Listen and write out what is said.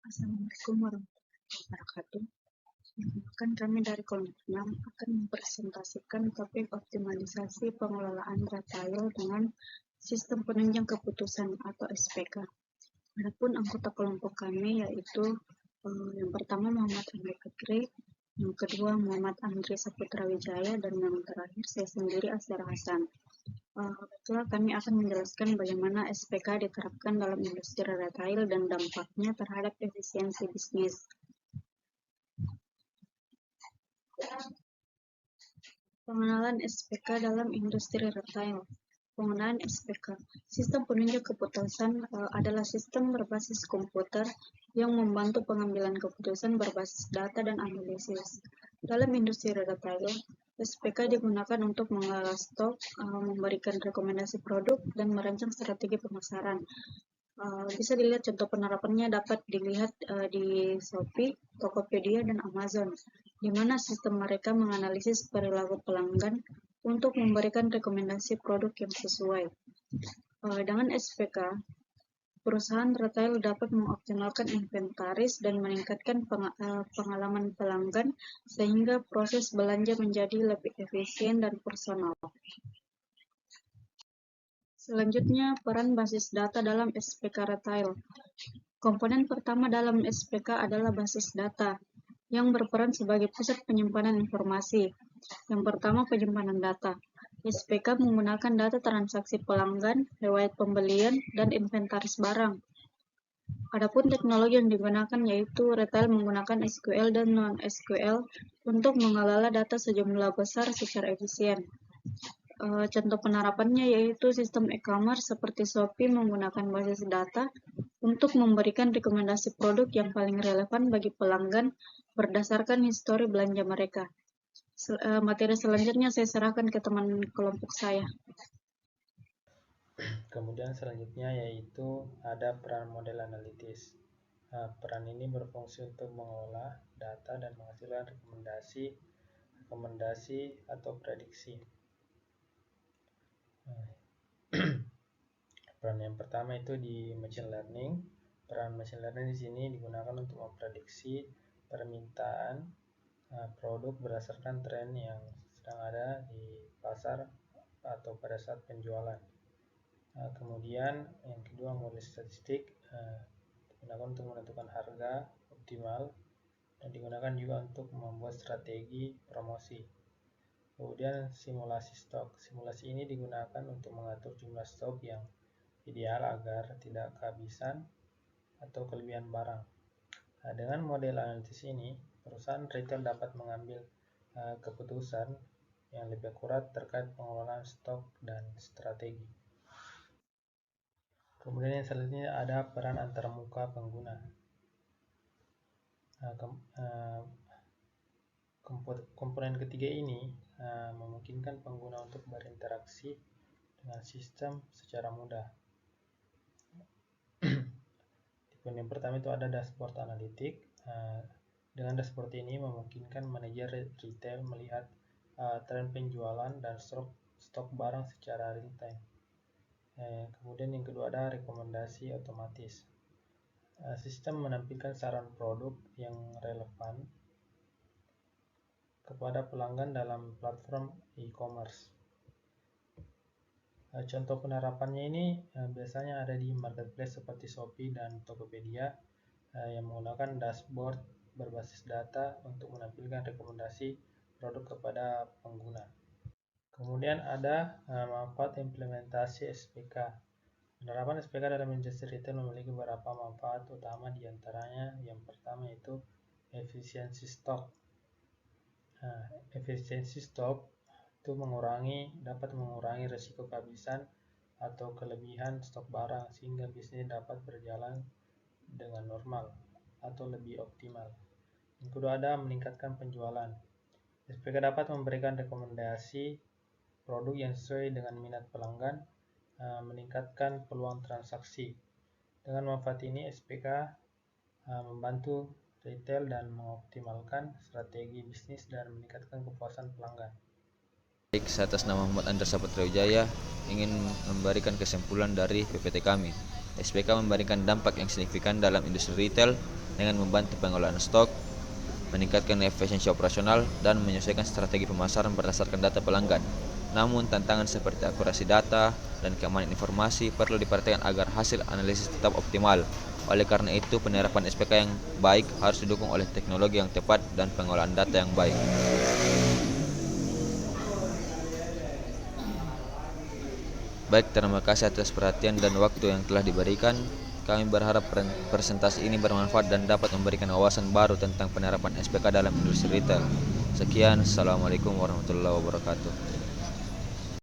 Assalamualaikum warahmatullahi wabarakatuh. Perkenalkan, kami dari kelompok 6 akan mempresentasikan topik optimalisasi pengelolaan retail dengan sistem penunjang keputusan atau SPK. Adapun anggota kelompok kami yaitu yang pertama Muhammad Andri Fikri, yang kedua Muhammad Andri Saputra Wijaya, dan yang terakhir saya sendiri Asyara Hasan. Kebetulan kami akan menjelaskan bagaimana SPK diterapkan dalam industri retail dan dampaknya terhadap efisiensi bisnis. Pengenalan SPK dalam industri retail. Penggunaan SPK. Sistem penunjuk keputusan adalah sistem berbasis komputer yang membantu pengambilan keputusan berbasis data dan analisis. Dalam industri retail, SPK digunakan untuk mengelola stok, memberikan rekomendasi produk, dan merancang strategi pemasaran. Bisa dilihat contoh penerapannya dapat dilihat di Shopee, Tokopedia, dan Amazon, di mana sistem mereka menganalisis perilaku pelanggan untuk memberikan rekomendasi produk yang sesuai. Dengan SPK, perusahaan retail dapat mengoptimalkan inventaris dan meningkatkan pengalaman pelanggan sehingga proses belanja menjadi lebih efisien dan personal. Selanjutnya, peran basis data dalam SPK retail. Komponen pertama dalam SPK adalah basis data, yang berperan sebagai pusat penyimpanan informasi. Yang pertama, penyimpanan data. SPK menggunakan data transaksi pelanggan, riwayat pembelian, dan inventaris barang. Adapun teknologi yang digunakan yaitu retail menggunakan SQL dan non-SQL untuk mengelola data sejumlah besar secara efisien. Contoh penerapannya yaitu sistem e-commerce seperti Shopee menggunakan basis data untuk memberikan rekomendasi produk yang paling relevan bagi pelanggan berdasarkan histori belanja mereka. Materi selanjutnya saya serahkan ke teman kelompok saya. Kemudian selanjutnya yaitu ada peran model analitis. Peran ini berfungsi untuk mengolah data dan menghasilkan rekomendasi atau prediksi. Peran yang pertama itu di machine learning. Peran machine learning di sini digunakan untuk memprediksi permintaan produk berdasarkan tren yang sedang ada di pasar atau pada saat penjualan. Kemudian yang kedua, model statistik digunakan untuk menentukan harga optimal dan digunakan juga untuk membuat strategi promosi. Kemudian simulasi stok. Simulasi ini digunakan untuk mengatur jumlah stok yang ideal agar tidak kehabisan atau kelebihan barang. Dengan model analitis ini, perusahaan retail dapat mengambil keputusan yang lebih akurat terkait pengelolaan stok dan strategi. Kemudian yang selanjutnya ada peran antarmuka pengguna. Komponen ketiga ini memungkinkan pengguna untuk berinteraksi dengan sistem secara mudah. Tipe yang pertama itu ada dashboard analitik. Dengan dashboard ini memungkinkan manajer retail melihat tren penjualan dan stok barang secara real time. Kemudian yang kedua ada rekomendasi otomatis. Sistem menampilkan saran produk yang relevan kepada pelanggan dalam platform e-commerce. Contoh penerapannya ini biasanya ada di marketplace seperti Shopee dan Tokopedia yang menggunakan dashboard berbasis data untuk menampilkan rekomendasi produk kepada pengguna. Kemudian ada manfaat implementasi SPK. Penerapan SPK dalam industri retail memiliki beberapa manfaat utama, diantaranya yang pertama yaitu efisiensi stok. Efisiensi stok itu dapat mengurangi risiko kehabisan atau kelebihan stok barang sehingga bisnis dapat berjalan dengan normal atau lebih optimal. Yang kedua ada meningkatkan penjualan. SPK dapat memberikan rekomendasi produk yang sesuai dengan minat pelanggan, meningkatkan peluang transaksi. Dengan manfaat ini SPK membantu retail dan mengoptimalkan strategi bisnis dan meningkatkan kepuasan pelanggan. Baik, saya atas nama Muhammad Andri Saputra Wijaya ingin memberikan kesimpulan dari PPT kami. SPK memberikan dampak yang signifikan dalam industri retail dengan membantu pengelolaan stok, meningkatkan efisiensi operasional, dan menyesuaikan strategi pemasaran berdasarkan data pelanggan. Namun, tantangan seperti akurasi data dan keamanan informasi perlu diperhatikan agar hasil analisis tetap optimal. Oleh karena itu, penerapan SPK yang baik harus didukung oleh teknologi yang tepat dan pengolahan data yang baik. Baik, terima kasih atas perhatian dan waktu yang telah diberikan. Kami berharap presentasi ini bermanfaat dan dapat memberikan wawasan baru tentang penerapan SPK dalam industri retail. Sekian, Assalamualaikum warahmatullahi wabarakatuh.